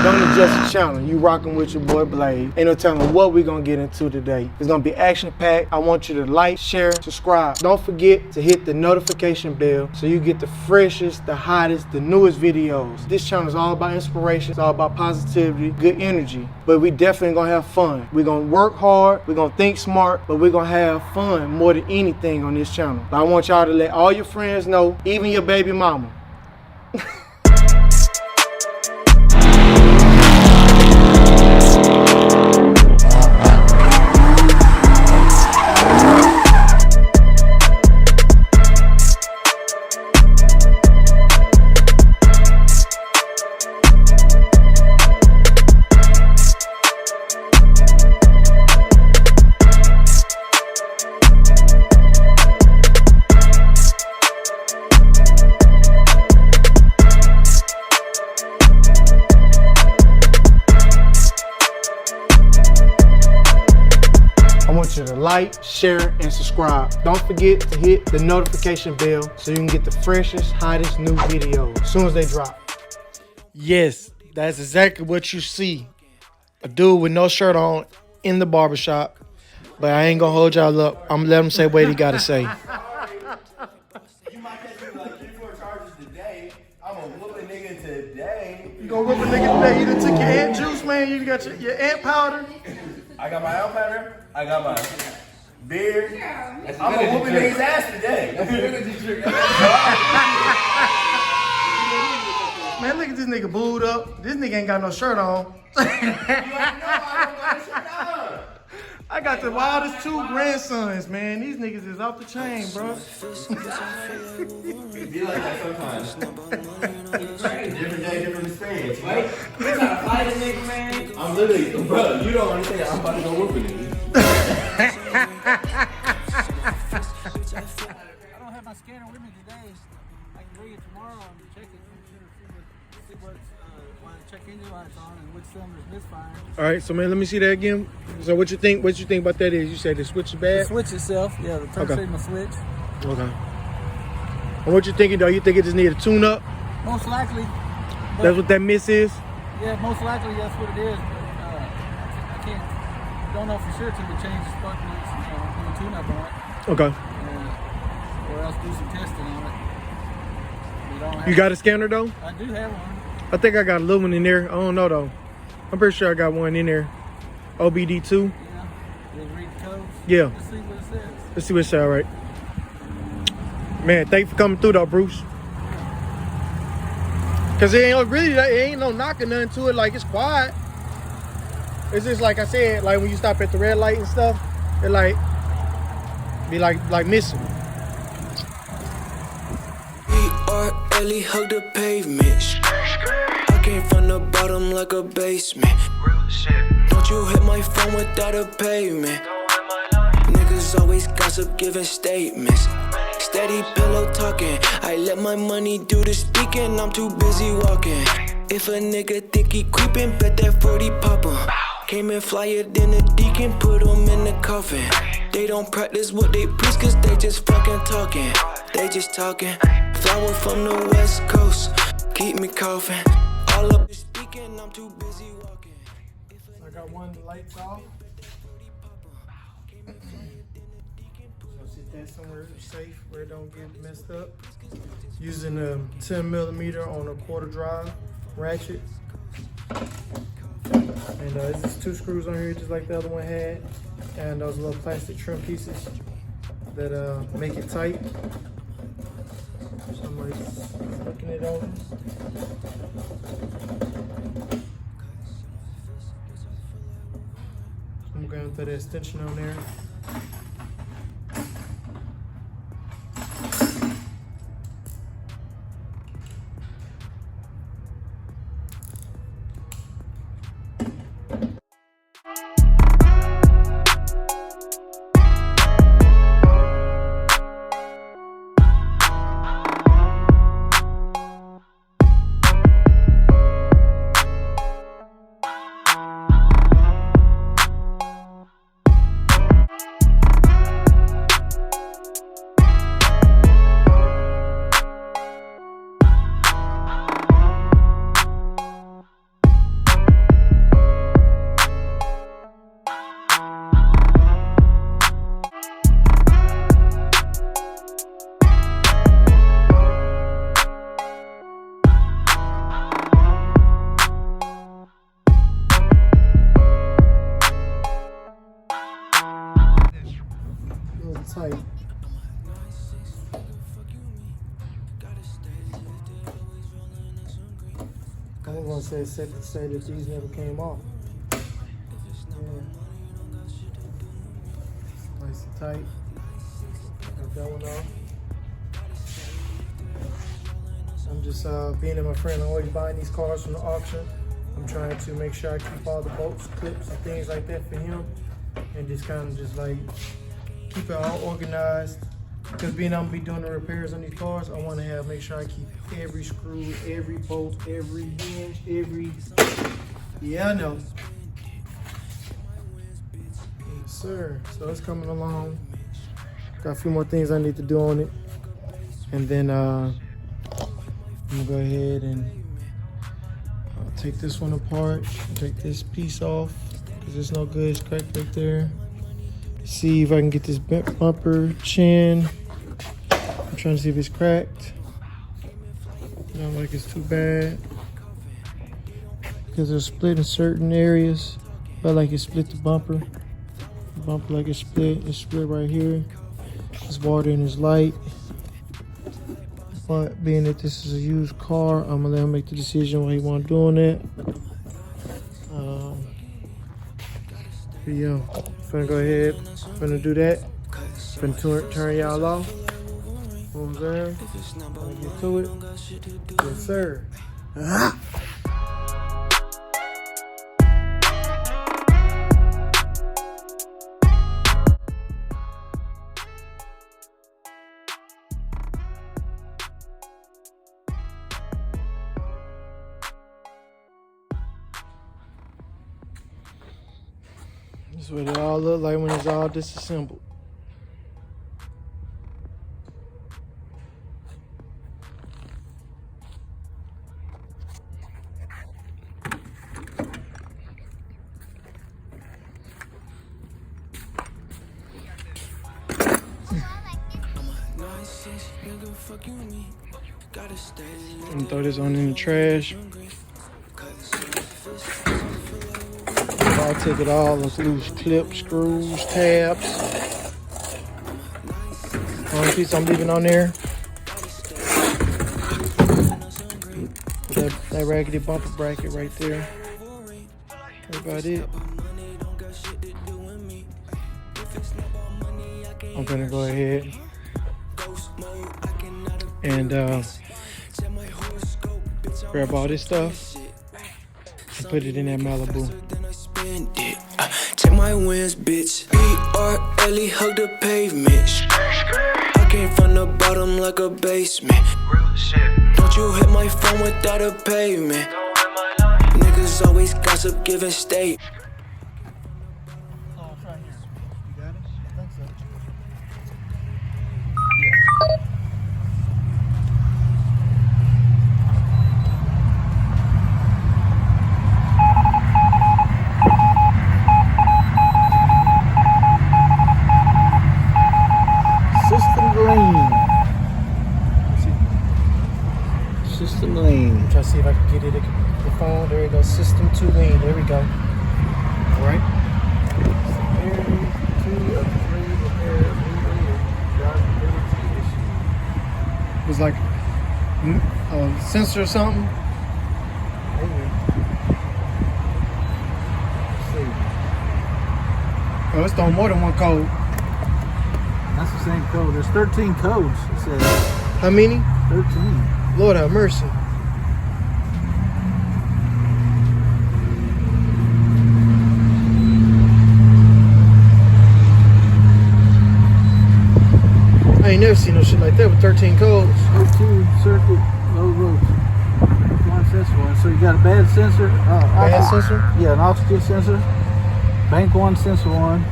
Don't adjust the channel. You rocking with your boy Blaze. Ain't no telling what we gonna get into today. It's gonna be action packed. I want you to like, share, subscribe. Don't forget to hit the notification bell so you get the freshest, the hottest, the newest videos. This channel is all about inspiration. It's all about positivity, good energy. But we definitely gonna have fun. We're gonna work hard. We're gonna think smart, but we're gonna have fun more than anything on this channel. But I want y'all to let all your friends know, even your baby mama. I want you to like, share, and subscribe. Don't forget to hit the notification bell so you can get the freshest, hottest new videos as soon as they drop. Yes, that's exactly what you see. A dude with no shirt on in the barbershop. But I ain't gonna hold y'all up. I'm gonna let him say what he gotta say. You might catch me like 3-4 charges today. I'm gonna whoop a nigga today. You gonna whoop a nigga today? You done took your ant juice, man. You got your ant powder. I got my own powder. I got my beard. I'm gonna whoop a nigga's ass today. Man, look at this nigga booed up. This nigga ain't got no shirt on. You already know I don't got a shirt on. I got the wildest 2 grandsons, man. These niggas is off the chain, bro. It be like that sometimes. Different day, different experience. Wait, you trying to fight a nigga, man? I'm literally, bro, you don't understand. I'm about to go whoop a nigga. I don't have my scanner with me today. I can bring it tomorrow and check it. See what's check engine lights on and which cylinder's misfiring. All right, so man, let me see that again. So what you think about that is? You said the switch is bad? The switch itself, yeah, the turn signal switch. Okay. And what you thinking though? You think it just need a tune up? Most likely. That's what that miss is? Yeah, most likely that's what it is. But I don't know for sure until we change the spark plugs, do a tune up on it. Okay. Or else do some testing on it. We don't have You got a scanner though? I do have one. I think I got a little one in there. I don't know though. I'm pretty sure I got one in there. OBD2. Yeah. You'll read the codes. Yeah. Let's see what it says. Let's see what it says, all right. Man, thanks for coming through though, Bruce. Cause it ain't no knocking nothing to it. Like it's quiet. It's just like I said, like when you stop at the red light and stuff, it like be like missing. We are early, hug the pavement. I came from the bottom like a basement. Don't you hit my phone without a payment. Niggas always gossip, giving statements. Steady pillow talking. I let my money do the speaking. I'm too busy walking. If a nigga think he creeping, bet that 40 pop him. Came in flyer than a deacon, put him in the coffin. They don't practice what they preach, cause they just fucking talking. They just talking. Flower from the west coast, keep me coughing. All up speaking, I'm too busy walking. I got one lights off. So sit that somewhere safe where it don't get messed up. Using a 10mm on a quarter drive ratchet. And there's just 2 screws on here just like the other one had. And those little plastic trim pieces that make it tight. Somebody's looking it over. I'm going to throw that extension on there. I'm gonna say that these never came off. Yeah. Nice and tight. Got that one off. I'm just being that my friend always buying these cars from the auction. I'm trying to make sure I keep all the bolts, clips, and things like that for him, and just kind of just like keep it all organized. Because being I'm gonna be doing the repairs on these cars, I want to make sure I keep every screw, every bolt, every hinge, every. Yeah, I know. Yes, sir. So it's coming along. Got a few more things I need to do on it, and then I'm gonna go ahead and take this one apart, take this piece off because it's no good. It's cracked right there. See if I can get this bumper chin. I'm trying to see if it's cracked. Not like it's too bad because it's split in certain areas. Felt like it split the bumper. The bumper like it's split. It's split right here. There's water in his light. But being that this is a used car, I'm gonna let him make the decision what he want doing it. But yeah, finna go ahead, finna do that. Finna turn y'all off. You know what I'm saying? I'll get to it. Yes, sir. This is what it all look like when it's all disassembled. I'm gonna throw this on in the trash. I'll take it all, those loose clips, screws, tabs. Only piece I'm leaving on there. That raggedy bumper bracket right there. That's about it. I'm gonna go ahead and grab all this stuff and put it in that Malibu. Take my wins, bitch. B-R-L-E, hug the pavement. I came from the bottom like a basement. Don't you hit my phone without a payment. Niggas always gossip, giving state. Oh, it's right here. You got it? I think so. System lane. Try to see if I can get it. The phone. There we go. System 2 lane. There we go. All right. It was like a sensor or something. Let's see. Oh, it's throwing more than one code. That's the same code. There's 13 codes. It says How many? 13. Lord have mercy. I ain't never seen no shit like that with 13 codes. O2 circuit, low road. One sensor one. So you got a bad sensor. Bad sensor? Yeah, an oxygen sensor. Bank 1, sensor 1.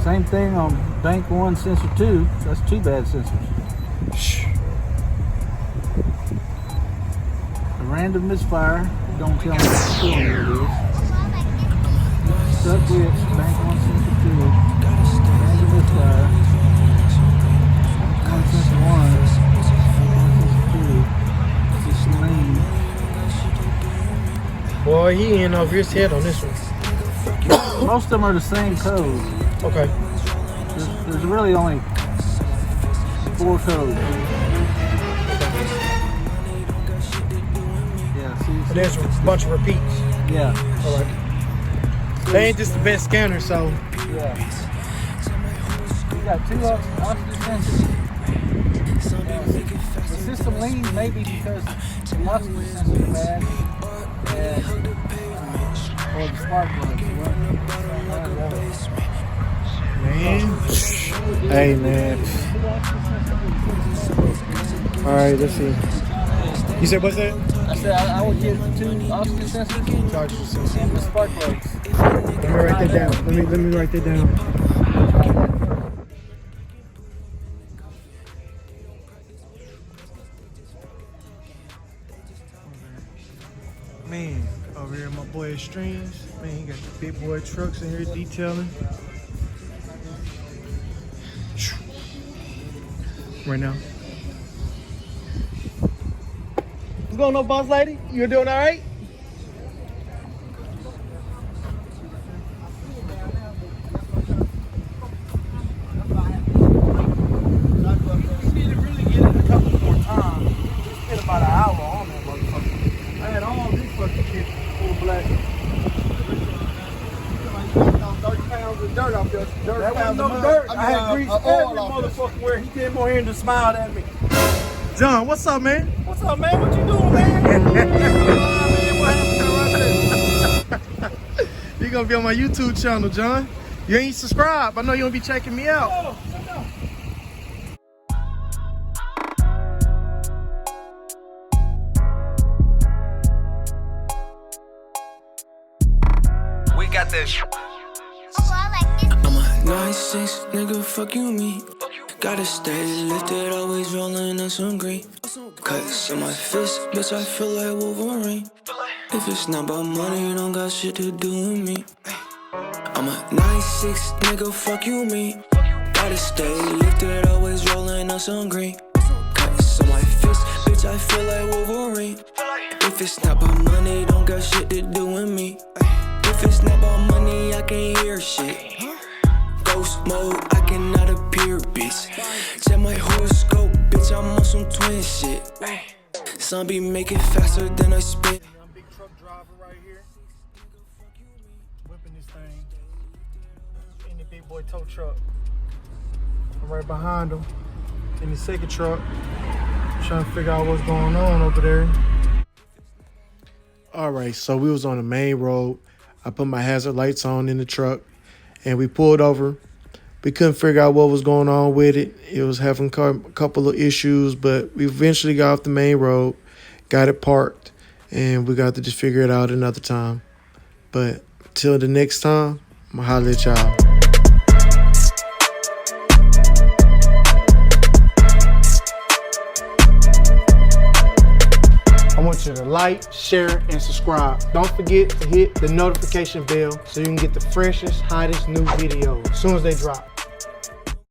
Same thing on bank 1, sensor 2. That's 2 bad sensors. Shh. A random misfire. Don't tell me what cylinder it is. Stuck with bank 1, sensor 2. Random misfire. Bank 1, sensor 1. Sensor 2. Lane. Boy, he ain't over his head on this one. Most of them are the same code. Okay. There's really only 4 codes. But there's a bunch of repeats. Yeah. All right. They ain't just the best scanner, so. Yeah. We got 2 oxygen sensors. The system leans maybe because the oxygen sensors are bad or the spark plugs. Man. Hey, man. All right, let's see. You said what's that? I said I would get 2 oxygen sensors Oxygen sensor. and the spark plugs. Let me write that down. Let me write that down. Man, over here my boy Extremes. Man, he got the big boy trucks in here detailing. Right now. What's going on, boss lady? You doing all right? You need to really get it a couple more times. Spent about an hour on that motherfucker. I had all these fucking shit full black. 30 pounds of dirt off there. That wasn't no dirt. I had grease every motherfucker where he came on here and just smiled at me. John, what's up, man? What's up, man? What you doing, man? You're gonna be on my YouTube channel, John. You ain't subscribed. I know you don't be checking me out. We got this. I'm a 9'6", nigga, fuck you me. Gotta stay lifted, always rolling on some green. Cuts in my fist, bitch, I feel like Wolverine. If it's not about money, you don't got shit to do with me. I'm a 9'6", nigga, fuck you me. Gotta stay lifted, always rolling on some green. Cuts in my fist, bitch, I feel like Wolverine. If it's not about money, don't got shit to do with me. If it's not about money, I can't hear shit. Ghost mode, I cannot appear, bitch. Check my horoscope, bitch, I'm on some twin shit. Some be making faster than I spit. I'm big truck driver right here. Whipping this thing in the big boy tow truck. I'm right behind him in the second truck. Trying to figure out what's going on over there. All right, so we was on the main road. I put my hazard lights on in the truck and we pulled over. We couldn't figure out what was going on with it. It was having a couple of issues, but we eventually got off the main road, got it parked, and we got to just figure it out another time. But till the next time, I'm gonna holler at y'all. I want you to like, share, and subscribe. Don't forget to hit the notification bell so you can get the freshest, hottest new videos as soon as they drop.